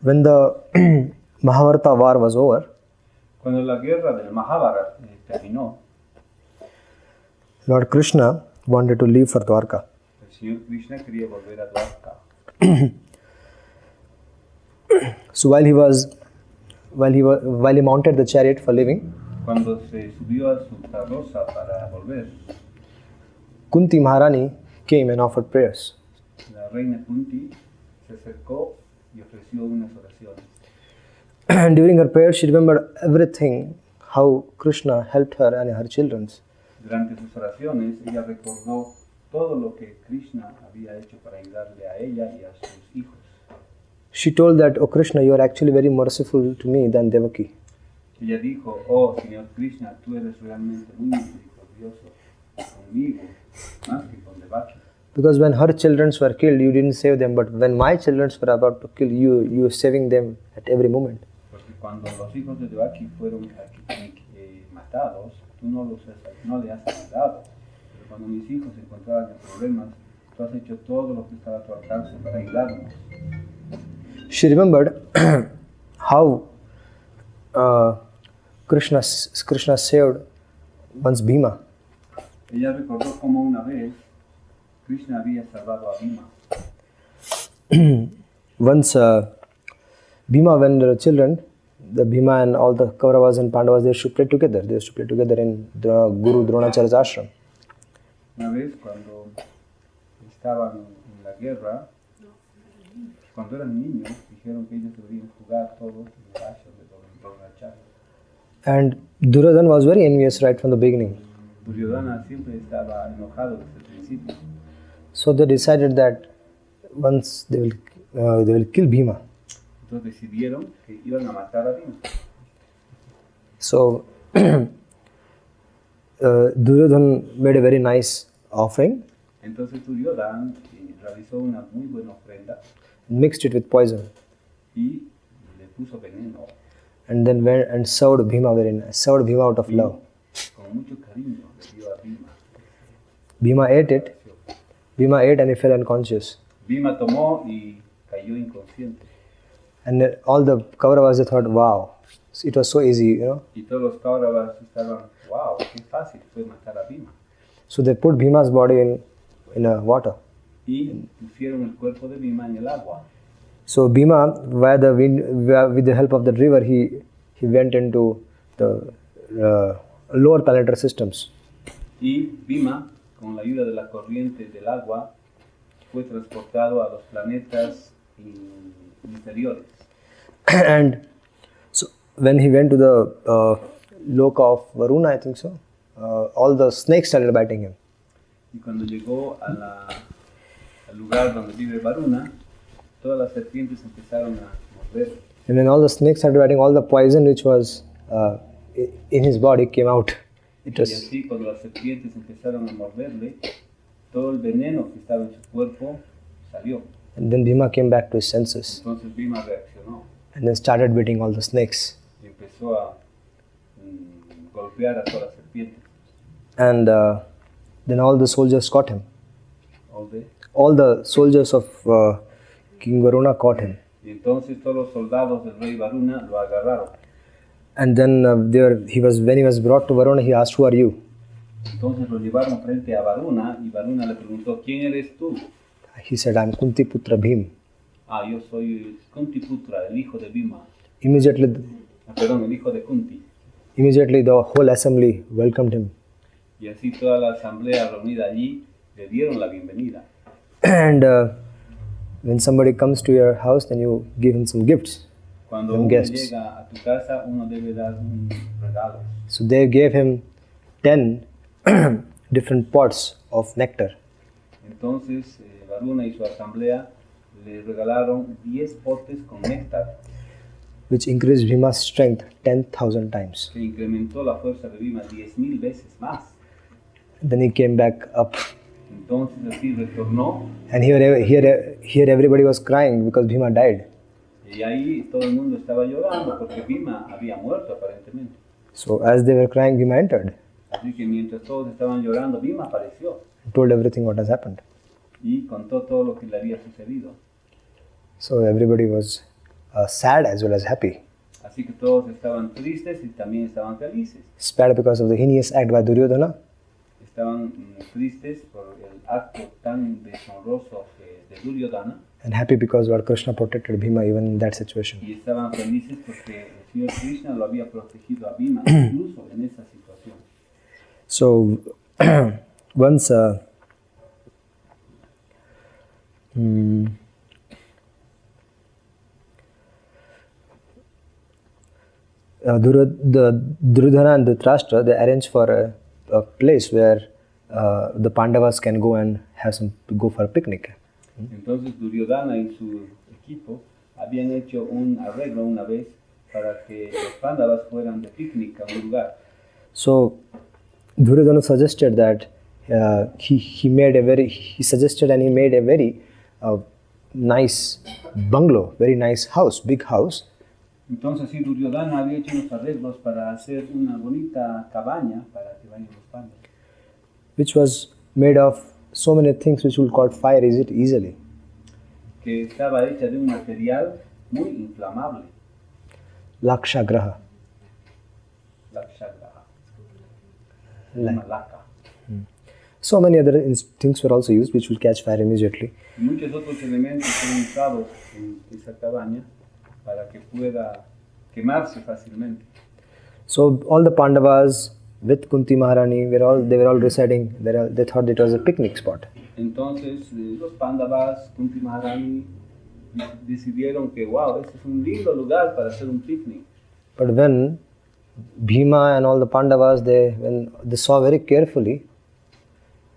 When the Mahabharata war was over, Cuando la guerra del Mahabharata terminó, Lord Krishna wanted to leave for Dwarka. el Señor Krishna quería volver a Dwarka. So while he mounted the chariot for leaving, Cuando se subió a su carroza para volver, Kunti Maharani came and offered prayers. la reina Kunti se acercó y ofreció unas oraciones. And during her prayer, she remembered everything, how Krishna helped her and her children. Durante sus oraciones, ella recordó todo lo que Krishna había hecho para ayudarle a ella y a sus hijos. She told that, "Oh Krishna, you are actually very merciful to me than Devaki." Ella dijo, oh Señor Krishna, tú eres realmente muy misericordioso conmigo, más que con Devaki. Because when her children were killed, you didn't save them, but when my children were about to kill you, you were saving them at every moment. Porque cuando los hijos de Devaki fueron matados, tú no le has ayudado. Pero cuando mis hijos se encontraban en problemas, tú has hecho todo lo que estaba a tu alcance para ayudarnos. She remembered how Krishna saved once Bhima. Ella recordó cómo una vez Krishna había salvado a Bhima. Once Bhima, when the children, the Bhima and all the Kauravas and Pandavas, they used to play together. They used to play together in the Guru Dronacharya's ashram. Una vez cuando estaban en la guerra, cuando eran niños, dijeron que ellos deberían jugar todos en el ashram de Dronacharya. And Duryodhana was very envious right from the beginning. Duryodhana siempre estaba enojado desde el principio. So they decided that once they will kill Bhima. Entonces decidieron que iban a matar a Bhima. So Duryodhana made a very nice offering. Entonces Duryodhana realizó una muy buena ofrenda. Mixed it with poison. Y le puso veneno. And then went and served Bhima very nice. Served Bhima out of love. Con mucho cariño le dio a Bhima. Bhima ate it. Bhima ate and he fell unconscious. Bhima tomó y cayó inconsciente. And then all the Kauravas, they thought, wow, it was so easy, you know. Y todos los Kauravas estaban, wow, qué fácil fue matar a Bhima. So they put Bhima's body in a water. Y pusieron el cuerpo de Bhima en el agua. So Bhima, with the help of the river, he went into the lower planetary systems. Y Bhima, con la ayuda de la corriente del agua, fue transportado a los planetas inferiores. And so when he went to the loka of Varuna, I think so, all the snakes started biting him. Y cuando llegó al lugar donde vive Varuna, todas las serpientes empezaron a morder. And when all the snakes started biting, all the poison which was in his body came out. Y así cuando las serpientes empezaron a morderle, todo el veneno que estaba en su cuerpo salió. And then Bhima came back to his senses. Entonces Bhima reaccionó. And then started beating all the snakes. Y empezó a golpear a todas las serpientes. And then all the soldiers caught him. All the soldiers of King Varuna caught him. Y entonces todos los soldados del rey Varuna lo agarraron. And then when he was brought to Varuna, he asked, "Who are you?" Entonces lo llevaron frente a Varuna y Varuna le preguntó, ¿quién eres tú? He said, "I'm Kunti Putra Bhim." Yo soy Kunti Putra, el hijo de Bhima. Immediately, el hijo de Kunti. Immediately the whole assembly welcomed him. Y así toda la asamblea reunida allí le dieron la bienvenida. And when somebody comes to your house, then you give him some gifts. Cuando uno llega a tu casa, uno debe dar un regalo. So they gave him 10 different pots of nectar. Entonces Varuna y su asamblea le regalaron 10 potes con néctar. Which increased Bhima's strength 10,000 times. Que incrementó la fuerza de Bhima 10,000 veces más. Then he came back up. Entonces así retornó. And here everybody was crying because Bhima died. Y ahí todo el mundo estaba llorando porque Bhima había muerto aparentemente. So as they were crying, Bhima entered. Así que mientras todos estaban llorando, Bhima apareció. Told everything what has happened. Y contó todo lo que le había sucedido. So everybody was sad as well as happy. Así que todos estaban tristes y también estaban felices. Sad because of the heinous act by Duryodhana, Estaban tristes por el acto tan deshonroso de Duryodhana and happy because Lord Krishna protected Bhima even in that situation. y estaban felices porque el Señor Krishna lo había protegido a Bhima incluso en esa situación. So once Duryodhana and Dhritarashtra, they arrange for a place where the Pandavas can go and go for a picnic. Entonces Duryodhana y su equipo habían hecho un arreglo una vez para que los Pándavas fueran de picnic a un lugar. So Duryodhana suggested that he made a very nice bungalow, very nice house, big house. Entonces sí, Duryodhana había hecho unos arreglos para hacer una bonita cabaña para que vayan los Pándavas, Which was made of so many things which will caught fire easily. que estaba hecha de un material muy inflamable, Lakshagraha. lakshagraha, Like- malaka. So many other things were also used which will catch fire immediately. Y muchos otros elementos son usados en esa cabaña para que pueda quemarse fácilmente. So all the Pandavas with Kunti Maharani they were all residing there. They thought it was a picnic spot. Entonces los Pándavas, Kunti Maharani, decidieron que wow, este es un lindo lugar para hacer un picnic. But when Bhima and all the Pandavas when they saw very carefully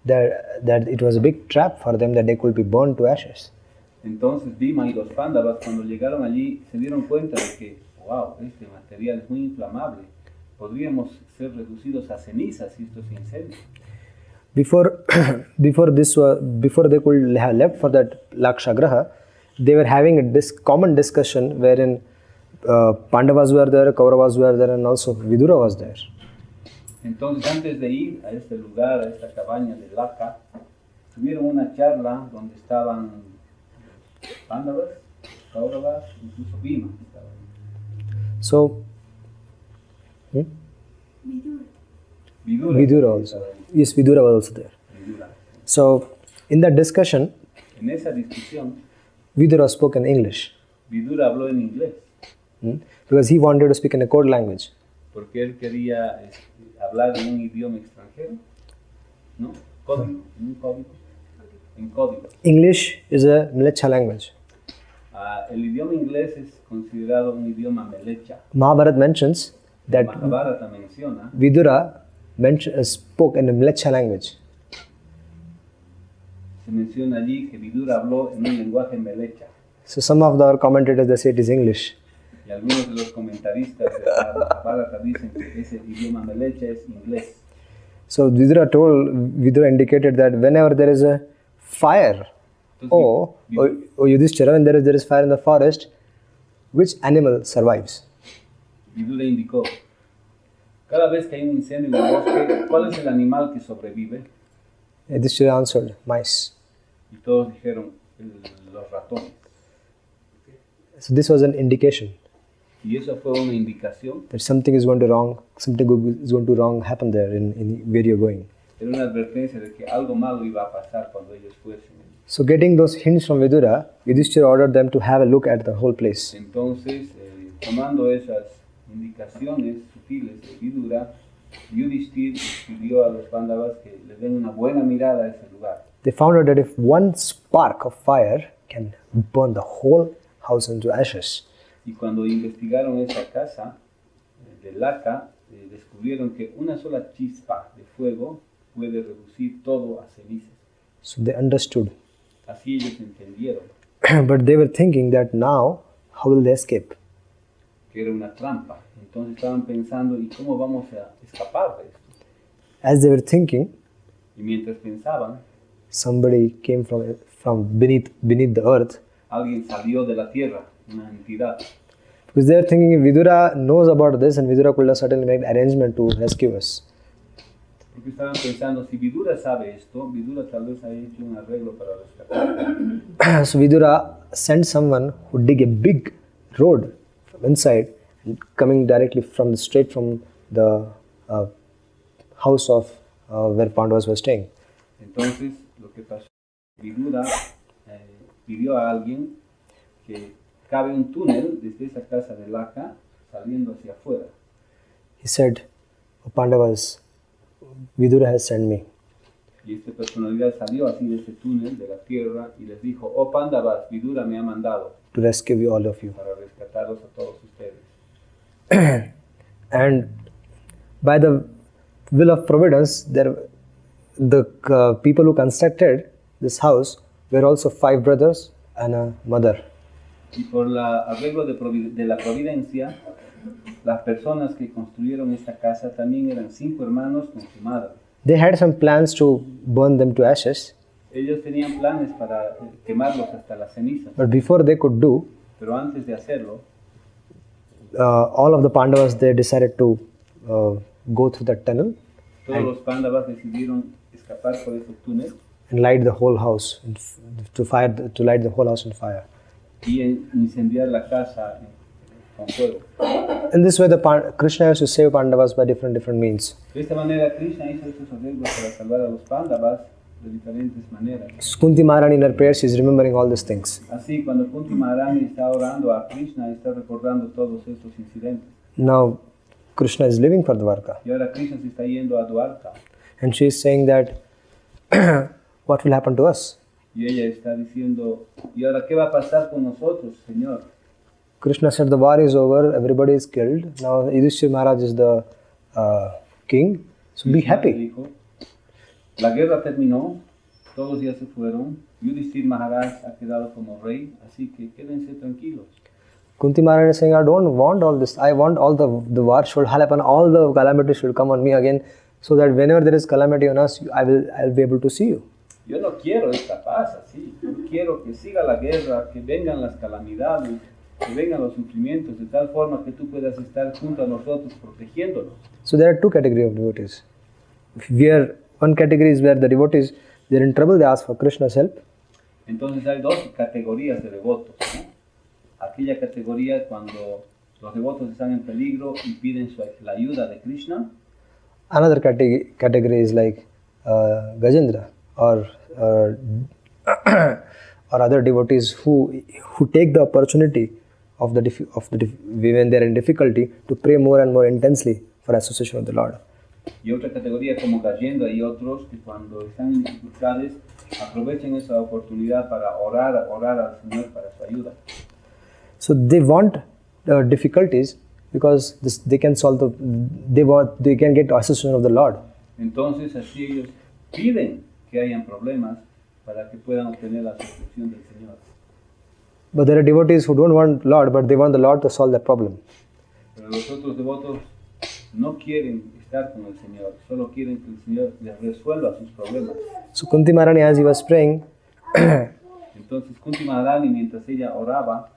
that it was a big trap for them, that they could be burned to ashes. Entonces Bhima y los Pándavas cuando llegaron allí se dieron cuenta de que wow, este material es muy inflamable. Podríamos ser reducidos a cenizas si esto se incendia. Before they could have left for that Lakshagraha, they were having a common discussion wherein Pandavas were there, Kauravas were there, and also Vidura was there. Entonces antes de ir a este lugar, a esta cabaña de Laka, tuvieron una charla donde estaban Pándavas, Kauravas, incluso Bhima estaba ahí. So Vidura also. estaba ahí, Yes, Vidura was also there. Vidura. So in that discussion, En esa discusión, Vidura spoke in English Vidura habló en inglés because he wanted to speak in a code language. porque él quería hablar en un idioma extranjero, ¿no? Código, en un código, en código. English is a Mlecha language. El idioma inglés es considerado un idioma melecha. Mahabharata mentions that Mahabharata menciona Vidura spoke in a Mlecha language. se menciona allí que Vidura habló en un lenguaje melecha. So some of our commentators they say it is English. Y algunos de los comentaristas de la Mahabharata dicen que ese idioma melecha es inglés. So Vidura indicated that whenever there is a fire, or Yudhishthira, when there is fire in the forest, which animal survives? Vidura indicó, cada vez que hay un incendio en el bosque, ¿cuál es el animal que sobrevive? Yudhishthira answered, mice. Y todos dijeron, los ratones. So this was an indication Y eso fue una indicación, that something is going to wrong happen there in where you're going. era una advertencia de que algo malo iba a pasar cuando ellos fuesen. So getting those hints from Vidura, Yudhishthira ordered them to have a look at the whole place. Entonces, tomando esas indicaciones sutiles de Vidura, Yudhishthir pidió a los Pándavas que le den una buena mirada a ese lugar. They found out that if one spark of fire can burn the whole house into ashes. Y cuando investigaron esa casa de Laka, descubrieron que una sola chispa de fuego puede reducir todo a cenizas. So they understood. Así ellos entendieron But they were thinking that now, how will they escape? que era una trampa. Entonces estaban pensando, ¿y cómo vamos a escapar de esto? As they were thinking, Y mientras pensaban, somebody came from beneath the earth. alguien salió de la tierra, una entidad. Because they were thinking if Vidura knows about this, and Vidura could have certainly made arrangement to rescue us. Porque estaban pensando, si Vidura sabe esto, Vidura tal vez haya hecho un arreglo para rescatar. So Vidura sent someone who dig a big road from inside, coming directly from straight from the house of where Pandavas were staying. Entonces, lo que pasó, Vidura pidió a alguien que cabe un túnel desde esa casa de Laka saliendo hacia afuera. He said, "O Pandavas, Vidura has sent me. Y esta personalidad salió así de ese túnel de la tierra y les dijo, oh Pandavas, Vidura me ha mandado To rescue you, all of you." para rescatarlos a todos ustedes. And by the will of providence, the people who constructed this house were also 5 brothers and a mother. Y por la arreglo de la providencia, las personas que construyeron esta casa también eran 5 hermanos con su madre. They had some plans to burn them to ashes, Ellos tenían planes para quemarlos hasta las cenizas, but before they could do, pero antes de hacerlo, all of the Pandavas, they decided to go through that tunnel todos los Pandavas decidieron escapar por ese túnel and light the whole house to light the whole house on fire. y incendiar la casa con fuego. In this way, Krishna used to save Pandavas by different means. De esta manera, Krishna hizo esos arreglos para salvar a los Pandavas de diferentes maneras. Kunti Maharani in her prayers is remembering all these things. Así, cuando Kunti Maharani está orando a Krishna, está recordando todos estos incidentes. Now, Krishna is leaving for Dwarka, Y ahora Krishna se está yendo a Dwarka. and she is saying that, what will happen to us? Y ella está diciendo, ¿y ahora qué va a pasar con nosotros, Señor? Krishna said, the war is over, everybody is killed. Now Yudhishthira Maharaj is the king, so be Krishna happy. dijo, la guerra terminó, todos ya se fueron, Yudhishthira Maharaj ha quedado como rey, así que quédense tranquilos. Kunti Maharani is saying, I don't want all this. I want all the war should happen, all the calamity should come on me again, so that whenever there is calamity on us, I'll be able to see you. Yo no quiero esta paz así, yo quiero que siga la guerra, que vengan las calamidades, que vengan los sufrimientos, de tal forma que tú puedas estar junto a nosotros protegiéndonos. So there are 2 categories of devotees. One category is where the devotees, they're in trouble, they ask for Krishna's help. Entonces hay 2 categorías de devotos, ¿no? Aquella categoría cuando los devotos están en peligro y piden la ayuda de Krishna. Another category is like Gajendra or other devotees who take the opportunity of when they are in difficulty to pray more and more intensely for association with the Lord. Y otra categoría como Gajendra y otros que cuando están en dificultades aprovechan esa oportunidad para orar al Señor para su ayuda. So they want difficulties because they can solve they can get association of the Lord. Entonces así ellos piden que hayan problemas para que puedan obtener la protección del Señor. But there are devotees who don't want Lord, but they want the Lord to solve that problem. Pero los otros devotos no quieren estar con el Señor, solo quieren que el Señor les resuelva sus problemas. So Kunti Maharani, as he was praying, Entonces Kunti Maharani, mientras ella oraba,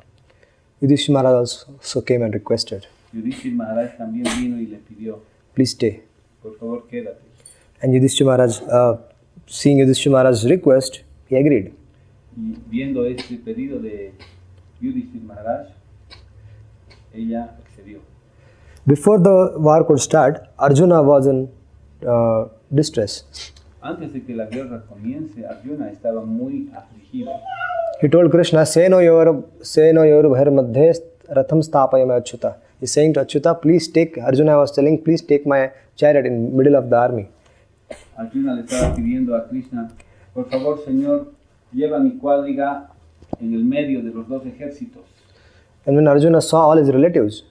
Yudhishthira Maharaj also came and requested, Yudhishthira Maharaj también vino y le pidió, please stay. por favor quédate. And Yudhishthira Maharaj, seeing Yudhishthira Maharaj's request, he agreed. Y viendo este pedido de Yudhishthira Maharaj, ella accedió. Before the war could start, Arjuna was in distress. Antes de que la guerra comience, Arjuna estaba muy afligido. He told Krishna, Seno yor bhar madhe ratham stapayam achyuta. He's saying to Achyuta, please take, Arjuna was telling, please take my chariot in middle of the army. Arjuna le estaba pidiendo a Krishna, por favor, Señor, lleva mi cuadriga en el medio de los 2 ejércitos. And when Arjuna saw all his relatives,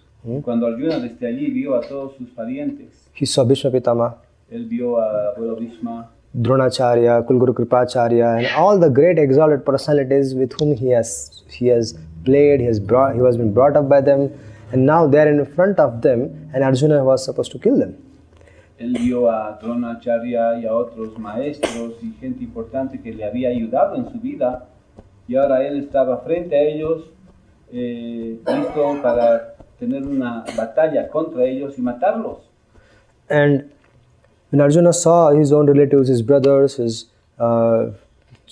Cuando Arjuna desde allí vio a todos sus parientes, he saw Bhishma Pitama, él vio a abuelo Bhishma, Dronacharya, Kulguru Kripacharya, and all the great exalted personalities with whom he has played, he has been brought up by them, and now they are in front of them, and Arjuna was supposed to kill them. él vio a Dronacharya y a otros maestros y gente importante que le había ayudado en su vida, y ahora él estaba frente a ellos, listo para tener una batalla contra ellos y matarlos. And when Arjuna saw his own relatives, his brothers, his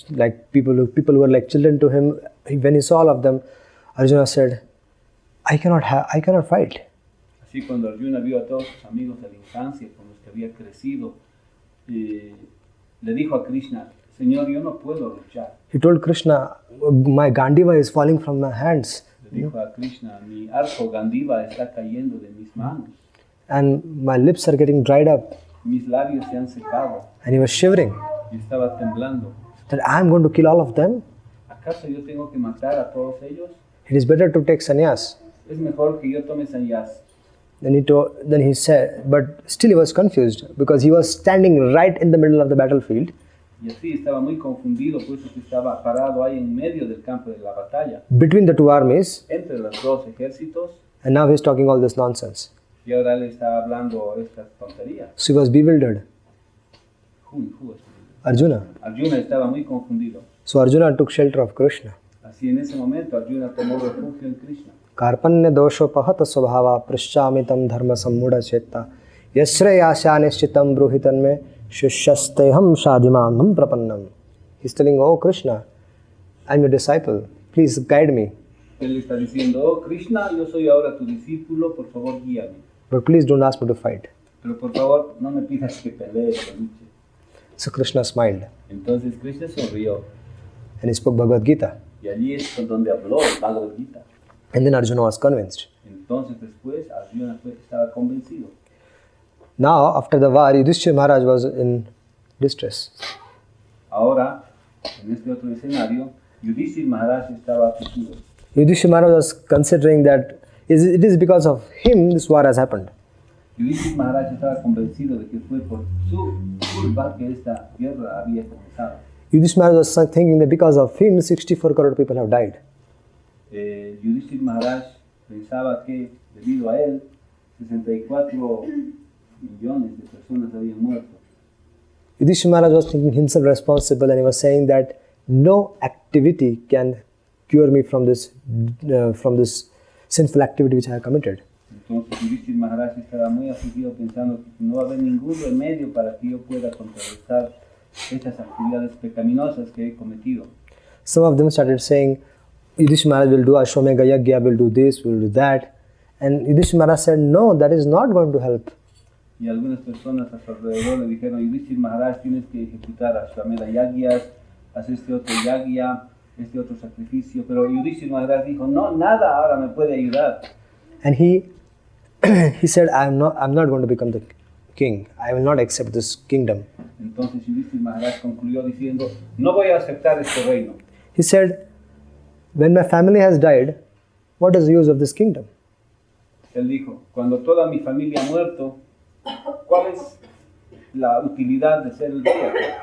like people who were like children to him, when he saw all of them, Arjuna said, I cannot fight. Así cuando Arjuna vio a todos sus amigos de la infancia con los que había crecido, le dijo a Krishna, Señor, yo no puedo luchar. He told Krishna, my Gandiva is falling from my hands. Le dijo a Krishna, mi arco Gandiva está cayendo de mis manos. And my lips are getting dried up. Mis labios se han secado. And he was shivering. Y estaba temblando. That I am going to kill all of them. ¿Acaso yo tengo que matar a todos ellos? It is better to take sannyas. Es mejor que yo tome sannyas. Then he said, but still he was confused because he was standing right in the middle of the battlefield. Y así estaba muy confundido, puesto que estaba parado ahí en medio del campo de la batalla, Between the two armies, entre los dos ejércitos, and now he's talking all this nonsense. y ahora le estaba hablando estas tonterías. So he was bewildered. Who was it? Arjuna. Arjuna estaba muy confundido. So Arjuna took shelter of Krishna. Así en ese momento Arjuna tomó refugio en Krishna. Karpanya doshopahata svabhava prishchamitam dharma sammudha chetta yasreyasya nishchitam bruhitanme shishyasteham shadimam prapannam. He's telling, oh Krishna, I'm your disciple. Please guide me. Él está diciendo, oh Krishna, yo soy ahora tu discípulo, por favor guíame. But please don't ask me to fight. Pero por favor no me pidas que pelee, que luche. So Krishna smiled Entonces Krishna sonrió. and he spoke Bhagavad Gita. Y allí es donde habló el Bhagavad Gita. And then Arjuna was convinced. Entonces después Arjuna estaba convencido. Now, after the war, Yudhishthira Maharaj was in distress. Ahora, en este otro escenario, Yudhishthira Maharaj estaba afligido. Yudhishthira Maharaj was considering that it is because of him this war has happened. Yudhishthira Maharaj estaba convencido de que fue por su culpa que esta guerra había comenzado. Yudhishthira Maharaj was thinking that because of him, 64 crore people have died. Yudhishthira Maharaj pensaba que debido a él, 64 millones de personas habían muerto. Yudhishthira Maharaj was thinking himself responsible and he was saying that no activity can cure me from this sinful activity which I have committed. Entonces Yudhishthira Maharaj estaba muy afligido pensando que no va a haber ningún remedio para que yo pueda contrarrestar estas actividades pecaminosas que he cometido. Some of them started saying, Yudhishthira Maharaj will do Ashwamedha Yajna, will do this, will do that. And Yudhishthira Maharaj said, no, that is not going to help. Y algunas personas a su alrededor le dijeron, Yudhishthira Maharaj, tienes que ejecutar Ashwamedha Yagyas, haz este otro yagya, este otro sacrificio. Pero Yudhishthira Maharaj dijo, no, nada ahora me puede ayudar. And he said, I'm not going to become the king. I will not accept this kingdom. Entonces Yudhishthira Maharaj concluyó diciendo, no voy a aceptar este reino. He said, when my family has died, what is the use of this kingdom? Él dijo, cuando toda mi familia ha muerto, ¿cuál es la utilidad de ser el rey?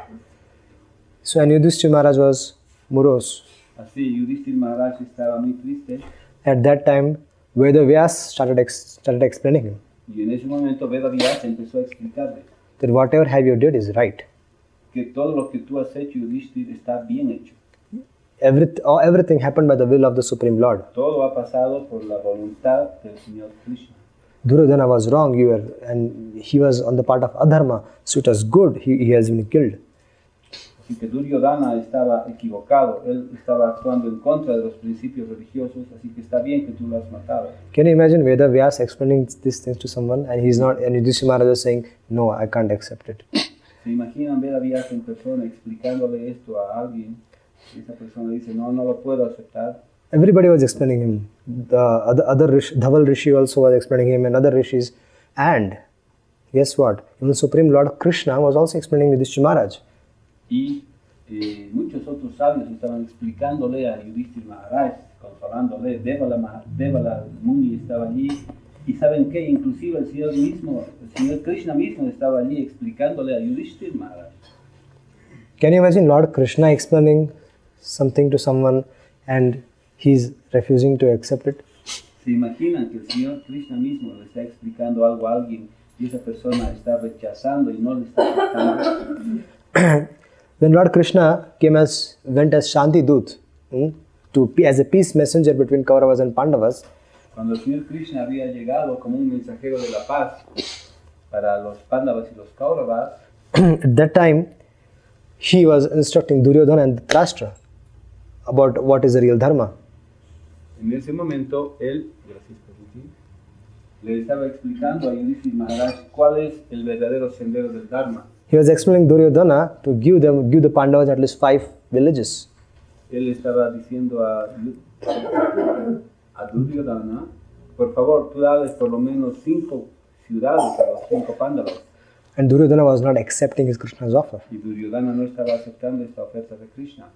So and Yudhishthira Maharaj was morose. Así Yudhishthira Maharaj estaba muy triste At that time, Vedavyas started explaining him y en ese momento Vedavyasa empezó a explicarle that whatever have you did is right. que todo lo que tú has hecho, Yudhishthira, está bien hecho. Everything happened by the will of the Supreme Lord. Todo ha pasado por la voluntad del Señor Krishna. Duryodhana was wrong, and he was on the part of adharma, so it was good, he has been killed. Así que Duryodhana estaba equivocado, él estaba actuando en contra de los principios religiosos, así que está bien que tú lo has matado. Can you imagine Vedavyas explaining these things to someone and Yudhishthira Maharaj is saying, no, I can't accept it. ¿Se imaginan Vedavyasa en persona explicándole esto a alguien? Y esa persona dice, no, no lo puedo aceptar. Everybody was explaining him. The other Rishi, Dhaval Rishi also was explaining him and other Rishis. And guess what? Even Supreme Lord Krishna was also explaining Yudhishthira Maharaj. Y muchos otros sabios estaban explicándole a Yudhishthira Maharaj, consolándole. Devala Muni estaba allí. Y saben qué, inclusive el Señor Krishna mismo estaba allí explicándole a Yudhishthira Maharaj. Can you imagine Lord Krishna explaining something to someone and he's refusing to accept it? ¿Se imaginan que el Señor Krishna mismo le está explicando algo a alguien y esa persona está rechazando y no le está aceptando? When Lord Krishna went as Shanti Dut, as a peace messenger between Kauravas and Pandavas, cuando el Señor Krishna había llegado como un mensajero de la paz para los Pandavas y los Kauravas, at that time he was instructing Duryodhana and Dhritarashtra about what is the real dharma. En ese momento, él, gracias Prabhuji, le estaba explicando a Yudhishthira Maharaj cuál es el verdadero sendero del Dharma. He was explaining Duryodhana to give the Pandavas at least 5 villages. Él estaba diciendo a Duryodhana, por favor, tú dales por lo menos 5 ciudades a los 5 Pándavas. And Duryodhana was not accepting his Krishna's offer. Y Duryodhana no estaba aceptando esta oferta de Krishna.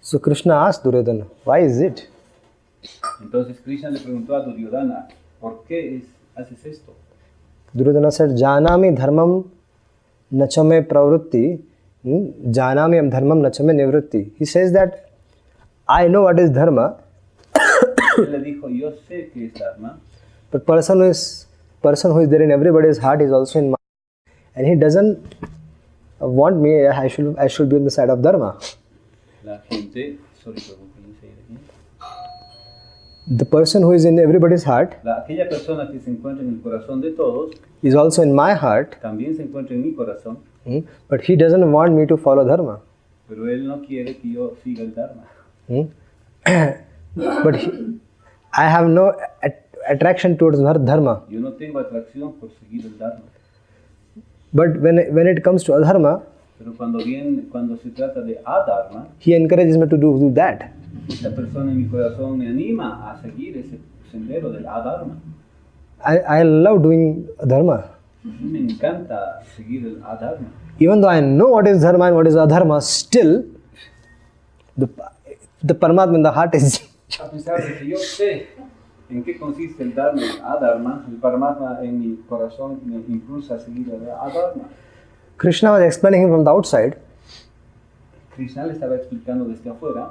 So Krishna asked Duryodhana, why is it? Entonces Krishna le preguntó a Duryodhana, ¿por qué haces esto? Duryodhana said, Janami dharmam nachame pravrutti, janami am dharmam nachame nivrutti. He says that, I know what is dharma, Él le dijo, yo sé que es Dharma, but person who is there in everybody's heart is also in my, and he doesn't want me, I should be on the side of dharma. la gente, sorry, Prabhu, can you say it again? The person who is in everybody's heart Aquella persona que se encuentra en el corazón de todos, is also in my heart, también se encuentra en mi corazón, but he doesn't want me to follow dharma. pero él no quiere que yo siga el Dharma. But I have no attraction towards dharma. Yo no tengo atracción por seguir el Dharma. But when it comes to adharma, Pero cuando se trata de adharma, he encourages me to do that. esta persona en mi corazón me anima a seguir ese sendero del adharma. I love doing dharma. Me encanta seguir el adharma. Even though I know what is dharma and what is adharma, still the Paramatma in the heart is A pesar de que yo sé en qué consiste el dharma y el adharma, el Paramatma en mi corazón me impulsa a seguir el adharma. Krishna was explaining him from the outside, Krishna le estaba explicando desde afuera,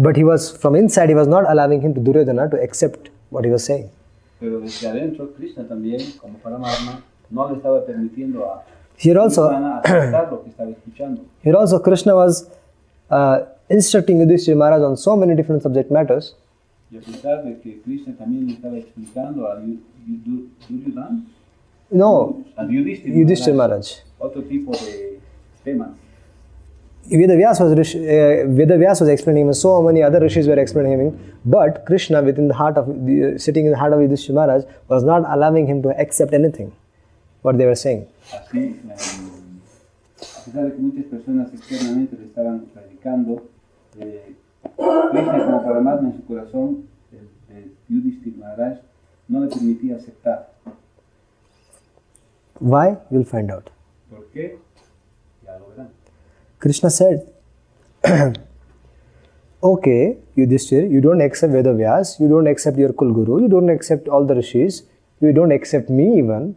but he was from inside, he was not allowing him to Duryodhana to accept what he was saying. pero desde adentro Krishna también, como Paramatma, no le estaba permitiendo a Here also, Duryodhana aceptar lo que estaba escuchando. here also Krishna was instructing Yudhishthira Maharaj on so many different subject matters. Y a pesar de que Krishna también le estaba explicando a Duryodhana, No, a Yudhishthira Yudhishthira Maharaj, Maharaj. otro tipo de temas. Vedavyas was explaining him, so many other rishis were explaining him, but Krishna within the heart of, sitting in the heart of Yudhishthira Maharaj was not allowing him to accept anything, what they were saying. Así, a pesar de que muchas personas externamente le estaban predicando, Krishna como Paramatma en su corazón, el Yudhishthira Maharaj, no le permitía aceptar. Why? You'll find out. ¿Por qué? Ya lo verán. Krishna said, okay, Yudhishthira, you don't accept Vedavyas, you don't accept your Kulguru, you don't accept all the rishis, you don't accept me even,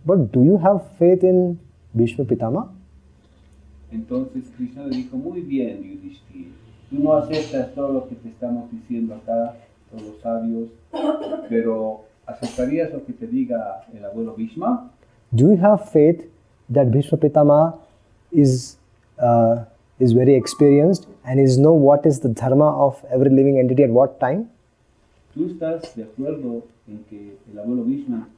but do you have faith in Bhishma Pitama? Entonces Krishna le dijo, muy bien, Yudhishthira, tú no aceptas todo lo que te estamos diciendo acá, todos los sabios, pero ¿aceptarías lo que te diga el abuelo Bhishma? Do you have faith that Bhishma Pitama is very experienced and is know what is the dharma of every living entity at what time? ¿Tú estás de acuerdo en que el abuelo Bhishma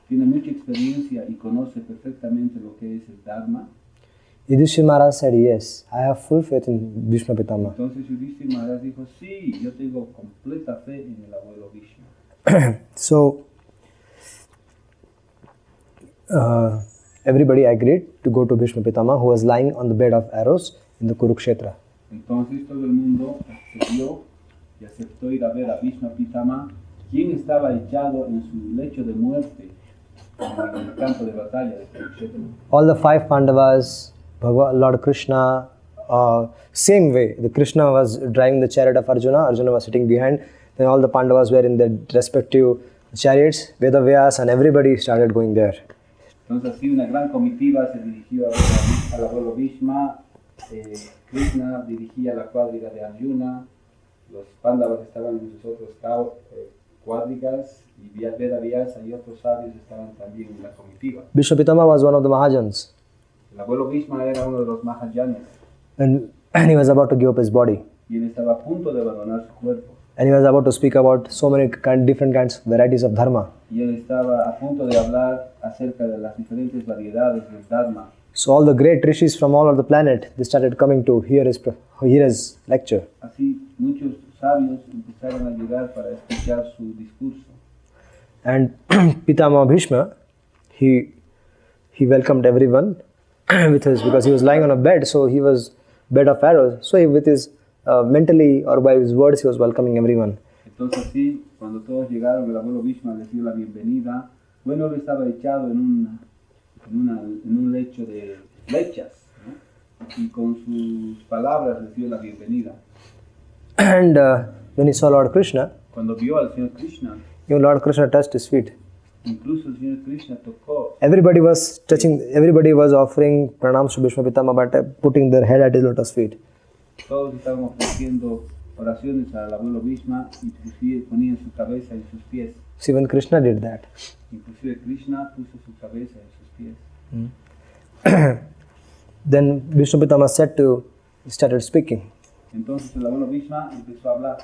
tiene mucha experiencia y conoce perfectamente lo que es el Dharma? Yudhishthira Maharaj said, yes, I have full faith in Bhishma Pitama. Entonces Yudhishthira Maharaj dijo, sí, yo tengo completa fe en el abuelo Bhishma. So, everybody agreed to go to Bhishma Pitama, who was lying on the bed of arrows in the Kurukshetra. Entonces todo el mundo accedió y aceptó ir a ver a Bhishma Pitama, quien estaba echado en su lecho de muerte en el campo de batalla de Kurukshetra. All the 5 Pandavas, Lord Krishna, same way. The Krishna was driving the chariot of Arjuna, Arjuna was sitting behind, then all the Pandavas were in their respective chariots, Vedavyas, and everybody started going there. Entonces así una gran comitiva se dirigió a ver al abuelo Bhishma, Krishna dirigía la cuadriga de Arjuna, los Pándavas estaban en sus otros cuadrigas y Vedavyas y otros sabios estaban también en la comitiva. Bhishma Pitama was one of the Mahajans, El abuelo Bhishma era uno de los Mahajanas and he was about to give up his body. y él estaba a punto de abandonar su cuerpo. And he was about to speak about so many different kinds, varieties of dharma. Y él estaba a punto de hablar acerca de las diferentes variedades del Dharma. So all the great rishis from all over the planet, they started coming to hear his lecture. Así muchos sabios empezaron a llegar para escuchar su discurso. And Pitama Bhishma, he welcomed everyone with his, because he was lying on a bed, so he was bed of arrows. So he, with his mentally or by his words, he was welcoming everyone. Entonces sí, cuando todos llegaron, el abuelo Bhishma les dio la bienvenida. Bueno, él estaba echado en un lecho de flechas, ¿no? Y con sus palabras les dio la bienvenida. And when he saw Lord Krishna, Cuando vio al Señor Krishna, even Lord Krishna touched his feet. incluso el Señor Krishna tocó. Everybody was offering pranams to Bhishma Pitama by putting their head at his lotus feet. Todos estaban ofreciendo oraciones al abuelo Bhishma y ponían su cabeza en sus pies. So even Krishna did that. Inclusive Krishna puso su cabeza en sus pies. Then Bhishma Pitama started speaking. Entonces el abuelo Bhishma empezó a hablar.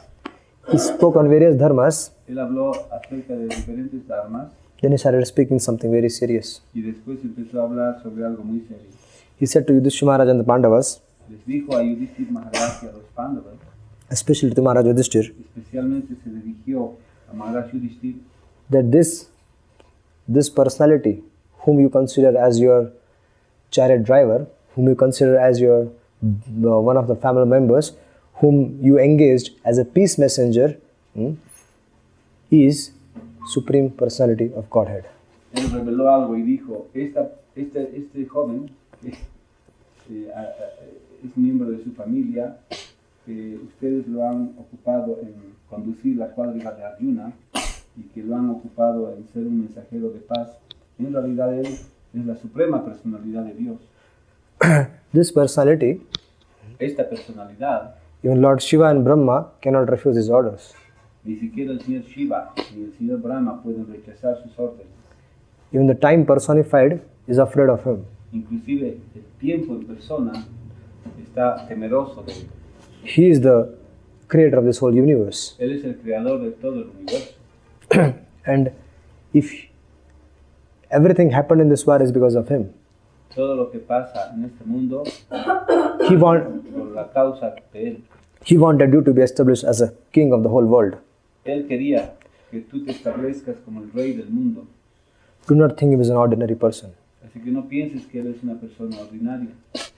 He spoke on various dharmas. Él habló acerca de diferentes dharmas Then he started speaking something very serious. y después empezó a hablar sobre algo muy serio. He said to Yudhishthira Maharaj and the Pandavas, Les dijo a Yudhishthira Maharaj y a los Pándavas, especially to Maharaj Yudhishthira, especialmente se dirigió a Maharaj Yudhishthira, that this personality, whom you consider as your chariot driver, whom you consider as your one of the family members, whom you engaged as a peace messenger, is Supreme Personality of Godhead. él reveló algo y dijo, este joven es miembro de su familia, que ustedes lo han ocupado en conducir la cuadriga de Arjuna y que lo han ocupado en ser un mensajero de paz. En realidad él es la suprema personalidad de Dios. This personality, Esta personalidad, even Lord Shiva and Brahma cannot refuse his orders. ni siquiera el señor Shiva ni el señor Brahma pueden rechazar sus órdenes. Even the time personified is afraid of him. Inclusive el tiempo en persona está temeroso de él. He is the creator of this whole universe. Él es el creador de todo el universo. And if everything happened in this world is because of him, Todo lo que pasa en este mundo he want por la causa de él. he wanted you to be established as a king of the whole world. Él quería que tú te establezcas como el rey del mundo. Do not think he was an ordinary person. Así que no pienses que él es una persona ordinaria.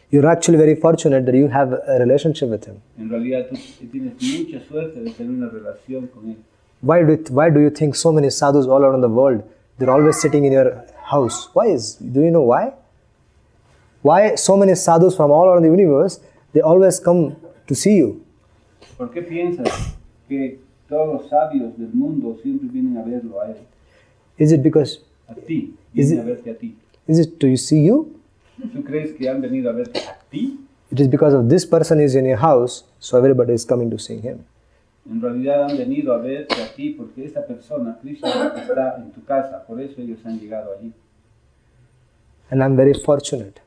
You're actually very fortunate that you have a relationship with him. En realidad tú tienes mucha suerte de tener una relación con él. Why do you think so many sadhus all around the world, they're always sitting in your house? Do you know why? Why so many sadhus from all around the universe, they always come to see you? ¿Por qué piensas que todos los sabios del mundo siempre vienen a verlo a él? Is it because, A ti, Is vienen it- a verte a ti. is it to see you? ¿Tú crees que han venido a verte a ti? It is because of this person is in your house, so everybody is coming to see him. En realidad han venido a verte a ti porque esta persona, Krishna, está en tu casa. Por eso ellos han llegado allí. And I'm very fortunate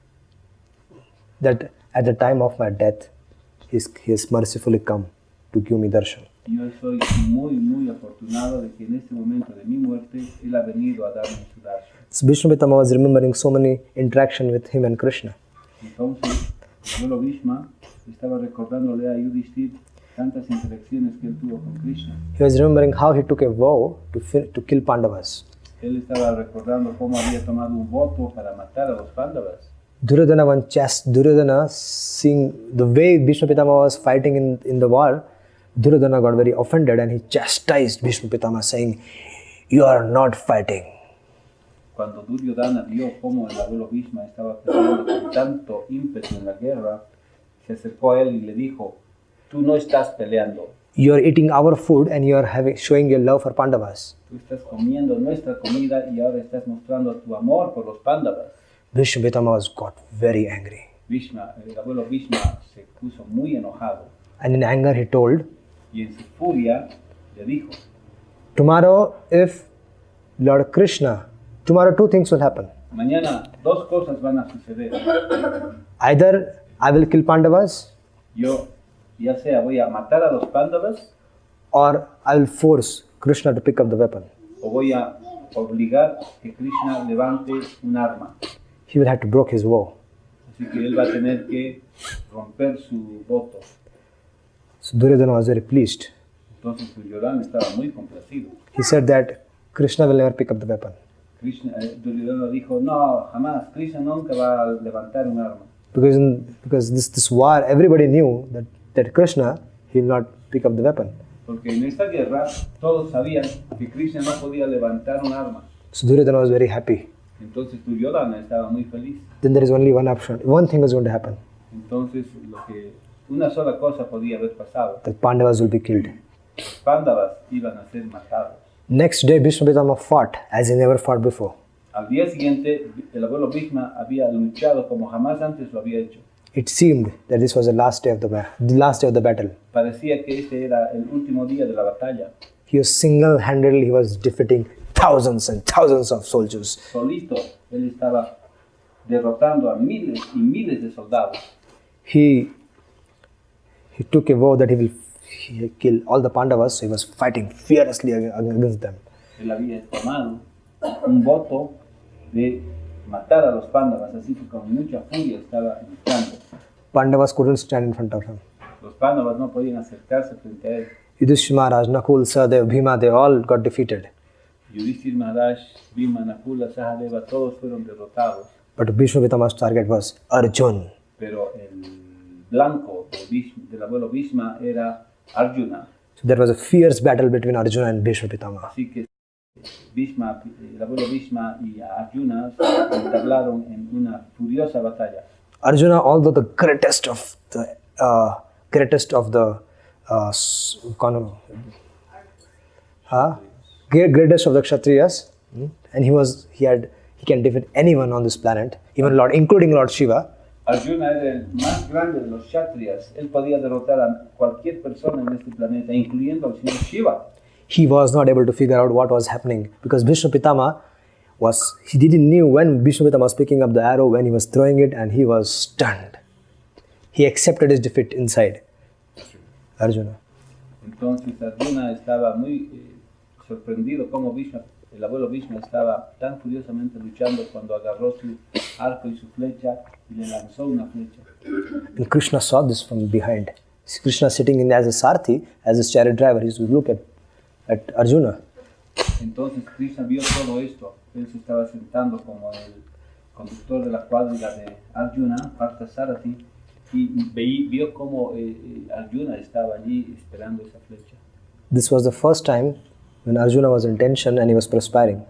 that at the time of my death, he has mercifully come to give me darshan. Yo soy muy, muy afortunado de que en este momento de mi muerte, Él ha venido a darme su darshan. So Vishnu Pitama was remembering so many interaction with him and Krishna. Entonces, el abuelo Bhishma estaba recordándole a Yudhishthira tantas interacciones que él tuvo con Krishna. He was remembering how he took a vow to kill Pandavas. Él estaba recordando cómo había tomado un voto para matar a los Pándavas. Duryodhana, seeing the way Bhishma Pitama was fighting in the war, Duryodhana got very offended and he chastised Bhishma Pitama saying, "You are not fighting." Cuando Duryodhana vio cómo el abuelo Bhishma estaba peleando con tanto ímpetu en la guerra, se acercó a él y le dijo, tú no estás peleando, You are eating our food and you are showing your love for Pandavas. tú estás comiendo nuestra comida y ahora estás mostrando tu amor por los Pándavas. Bhishma Pitama got very angry. Bhishma, el abuelo Bhishma se puso muy enojado And in anger he told, y en su furia le dijo, tomorrow two things will happen. mañana dos cosas van a suceder. Either I will kill Pandavas Yo ya sea voy a matar a los Pándavas or I will force Krishna to pick up the weapon. o voy a obligar que Krishna levante un arma. He will have to break his vow. Así que él va a tener que romper su voto. So Duryodhana was very pleased. Entonces Duryodhana estaba muy complacido. He said that Krishna will never pick up the weapon. Duryodhana dijo, no, jamás, Krishna nunca va a levantar un arma. Because this war, everybody knew that Krishna, he will not pick up the weapon. Porque en esta guerra todos sabían que Krishna no podía levantar un arma. So Duryodhana was very happy. Entonces Duryodhana estaba muy feliz. Then there is only one option. One thing is going to happen. Entonces una sola cosa podía haber pasado. The Pandavas will be killed. Los Pándavas iban a ser matados. Next day, Bhishma Pitama fought as he never fought before. Al día siguiente, el abuelo Bhishma había luchado como jamás antes lo había hecho. It seemed that this was the last day of the battle. Parecía que este era el último día de la batalla. He was single-handedly, he was defeating thousands and thousands of soldiers. Solito, él estaba derrotando a miles y miles de soldados. He took a vow that he will kill all the Pandavas, so he was fighting fiercely against them. Él había tomado un voto de matar a los Pándavas, así que con mucha furia estaba luchando. Pandavas couldn't stand in front of him. Los Pándavas no podían acercarse frente a él. Yudhishthira Maharaj, Nakul, Sahadev, Bhima, they all got defeated. Yudhishthira Maharaj, Bhima, Nakula, Sahadeva, todos fueron derrotados. But Bhishma Pitama's target was Arjun. Pero el blanco del abuelo Bhishma era Arjuna. So there was a fierce battle between Arjuna and Bhishma Pitama. Así que el abuelo Bhishma y Arjuna se entablaron en una furiosa batalla. Arjuna, although the greatest of the greatest of the Kshatriyas, and he can defeat anyone on this planet, even including Lord Shiva. Arjuna era el más grande de los Kshatriyas. Él podía derrotar a cualquier persona en este planeta, incluyendo al señor Shiva. He was not able to figure out what was happening because Bhishma Pitama he didn't knew when Bhishma Pitama was picking up the arrow, when he was throwing it, and he was stunned. He accepted his defeat inside. Arjuna. Entonces Arjuna estaba muy sorprendido como el abuelo Bhishma estaba tan furiosamente luchando cuando agarró su arco y su flecha y le lanzó una flecha. And Krishna saw this from behind. Krishna sitting in as a Sarthi, as his chariot driver, he used to look at Arjuna. Entonces Krishna vio todo esto. Él se estaba sentando como el conductor de la cuadriga de Arjuna, Partha Sarathi, y vio cómo Arjuna estaba allí esperando esa flecha. This was the first time when Arjuna was in tension and he was perspiring.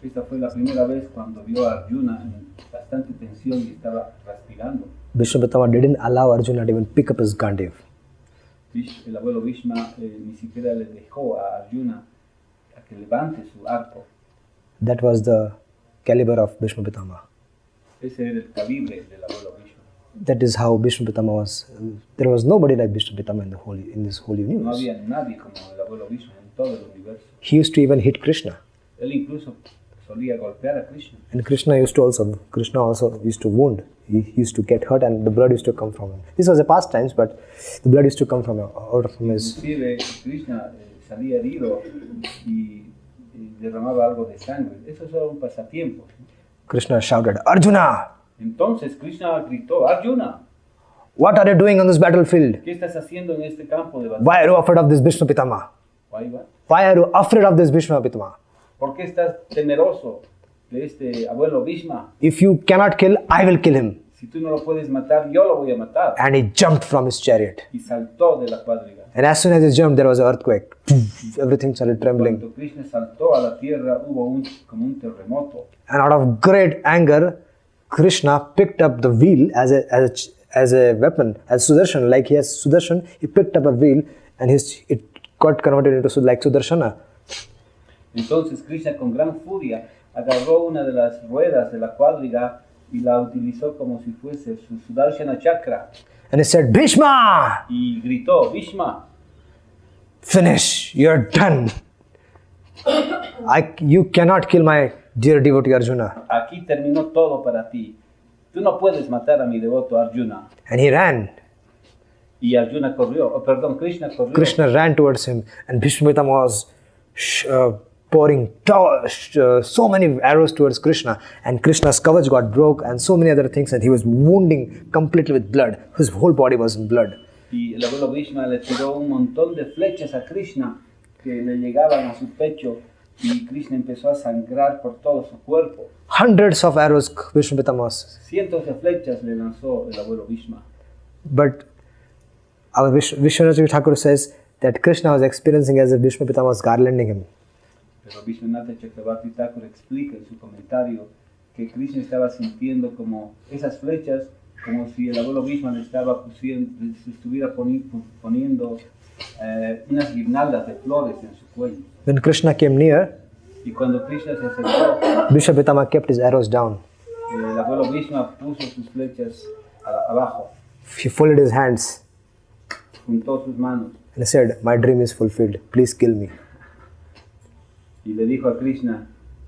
Esta fue la primera vez cuando vio a Arjuna en bastante tensión y estaba respirando. Bhishma Pitama didn't allow Arjuna to even pick up his Gandiv. El abuelo Bhishma ni siquiera le dejó a Arjuna a que levante su arco. That was the caliber of Bhishma Pitama. Ese era el calibre del abuelo Bhishma. That is how Bhishma Pitama was. There was nobody like Bhishma Pitama in this whole No universe. había nadie como el abuelo Bhishma en todo el universo. He used to even hit Krishna. Él incluso solía golpear a Krishna. And Krishna also used to wound. He used to get hurt and the blood used to come from him. This was a past times, but the blood used to come out from his... Inclusive Krishna salía herido y derramaba algo de sangre. Eso es solo un pasatiempo. Krishna shouted, Arjuna! Entonces Krishna gritó, Arjuna, What are you doing on this battlefield? ¿qué estás haciendo en este campo de batalla? Why are you afraid of this Bhishma Pitama? Why are you afraid of this Bhishma Pitama? ¿Por qué estás temeroso de este abuelo Bhishma? If you cannot kill, I will kill him. Si tú no lo puedes matar, yo lo voy a matar. And he jumped from his chariot. Y saltó de la cuadriga. And as soon as he jumped, there was an earthquake. Everything started trembling. Cuando Krishna saltó a la tierra, hubo como un terremoto. And out of great anger, Krishna picked up the wheel as a weapon, as Sudarshan. Like he has Sudarshan, he picked up a wheel and it got converted into like Sudarshana. Entonces Krishna con gran furia agarró una de las ruedas de la cuadriga y la utilizó como si fuese su Sudarshana chakra. And he said, Bhishma! Y gritó, Bhishma, finish, you're done. You cannot kill my dear devotee Arjuna. Aquí terminó todo para ti. Tú no puedes matar a mi devoto Arjuna. And he ran. Y Arjuna corrió, Krishna corrió. Krishna ran towards him and Bhishma Pitama was pouring so many arrows towards Krishna, and Krishna's kavach got broke and so many other things, and he was wounding completely with blood. His whole body was in blood. Y el abuelo Bhishma le tiró un montón de flechas a Krishna que le llegaban a su pecho y Krishna empezó a sangrar por todo su cuerpo. Hundreds of arrows Vishnu Pitama was. Cientos de flechas le lanzó el abuelo Bhishma. But our Vishwanath Thakur says that Krishna was experiencing as if Vishnu Pitama was garlanding him. Pero Vishwanath Chakravarti Thakur explica en su comentario que Krishna estaba sintiendo como esas flechas, como si el abuelo Bhishma le estaba estuviera poniendo unas guirnaldas de flores en su cuello. When Krishna came near, Y cuando Krishna se acercó, Vishnu Pitama kept his arrows down. el abuelo Bhishma puso sus flechas abajo, He folded his hands juntó sus manos and said, "My dream is fulfilled. Please kill me." y le dijo a Krishna,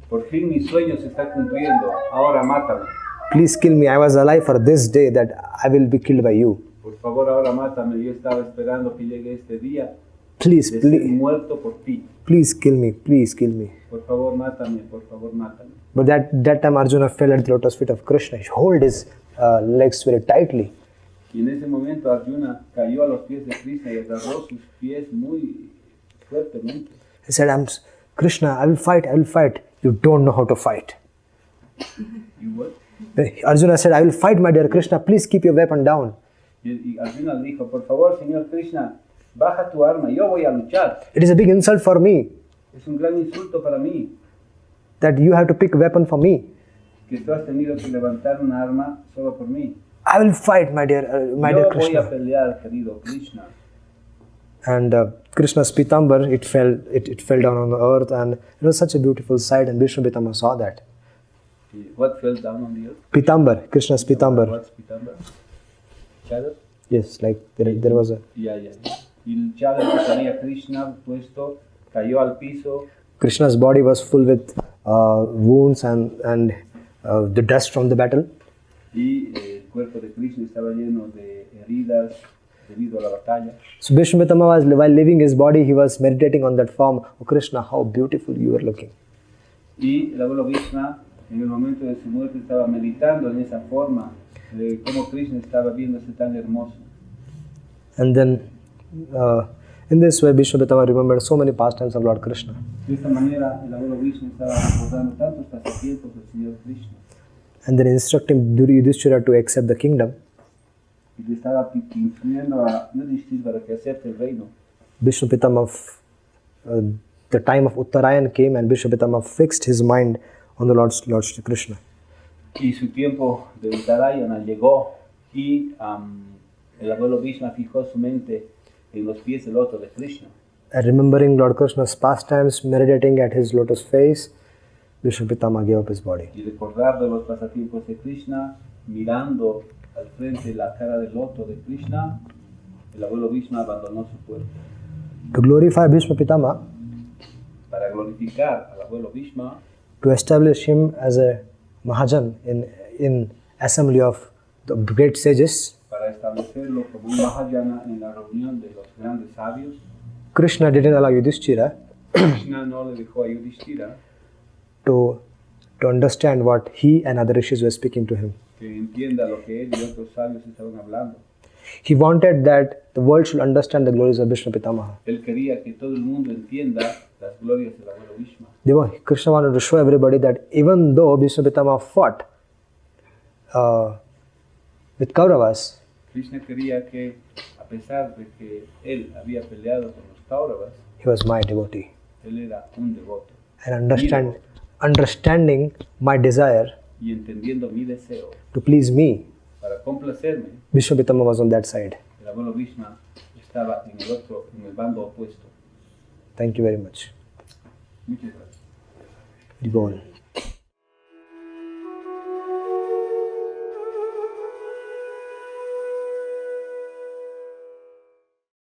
por fin mi sueño se está cumpliendo, ahora mátame. Please kill me. I was alive for this day that I will be killed by you. Por favor, ahora mátame. Yo estaba esperando que llegue este día Please, de ser please, muerto por ti. please kill me. Please kill me. Por favor, mátame, por favor, mátame. But that time Arjuna fell at the lotus feet of Krishna. He held his legs very tightly. Y en ese momento Arjuna cayó a los pies de Krishna y agarró sus pies muy fuertemente. He said, Krishna, I will fight, I will fight. You don't know how to fight. ¿Y what? Arjuna said, I will fight, my dear Krishna. Please keep your weapon down. Y Arjuna le dijo, por favor, señor Krishna, baja tu arma, yo voy a luchar. It is a big insult for me Es un gran insulto para mí that you have to pick a weapon for me. que tú has tenido que levantar una arma solo por mí. I will fight, my dear Yo voy a Krishna. pelear, querido Krishna. And Krishna's Pitambar, it fell down on the earth, and it was such a beautiful sight. And Vishnu Pitama saw that. What fell down on the earth? Pitambar, Krishna's Pitambar. What's Pitambar? Chadar? Yes, like there was a. Ya. Y el chadar que tenía Krishna puesto cayó al piso Krishna's body was full with wounds and the dust from the battle. y el cuerpo de Krishna estaba lleno de heridas debido a la batalla. So Vishnu Pitama was, while leaving his body, he was meditating on that form. Oh Krishna, how beautiful you are looking. Y el abuelo Krishna, en el momento de su muerte, estaba meditando en esa forma de cómo Krishna estaba viéndose tan hermoso. And then, in this way, Vishnu Pitama remembered so many pastimes of Lord Krishna. De esta manera, el abuelo Krishna estaba recordando tantos pasatiempos del Señor Krishna. And then instructing Yudhishthira to accept the kingdom. Y le estaba instruyendo a Yudhishthira para que acepte el reino. Vishnu Pitama, the time of Uttarayan came, and Vishnu Pitama fixed his mind on the Lord Shri Krishna. Y su tiempo de Uttarayana llegó y el abuelo Krishna fijó su mente en los pies del loto de Krishna. And remembering Lord Krishna's pastimes, meditating at his lotus face, Vishnu Pitama gave up his body. Y recordar de los pasatiempos de Krishna, mirando al frente la cara del loto de Krishna, el abuelo Krishna abandonó su cuerpo. To glorify Vishnu Pitama, Para glorificar al abuelo Krishna, to establish him as a Mahajan in assembly of the great sages, para establecerlo como un Mahayana en la reunión de los grandes sabios, Krishna didn't allow Yudhishthira Krishna no le dejó a Yudhishthira to understand what he and other rishis were speaking to him. que entienda lo que él y otros sabios estaban hablando. He wanted that the world should understand the glories of Vishnu Pitamaha. Él quería que todo el mundo entienda las glorias del abuelo Krishna. Krishna wanted to show everybody that even though Vishnu Pitamaha fought with Kauravas, Krishna quería que, a pesar de que él había peleado con los Kauravas, he was my devotee. él era un devoto. And understanding my desire Y entendiendo mi deseo to please me, para complacerme, Vishnu Pitama was on that side. el abuelo Krishna estaba en el bando opuesto. Thank you very much. Muchas gracias. Divine.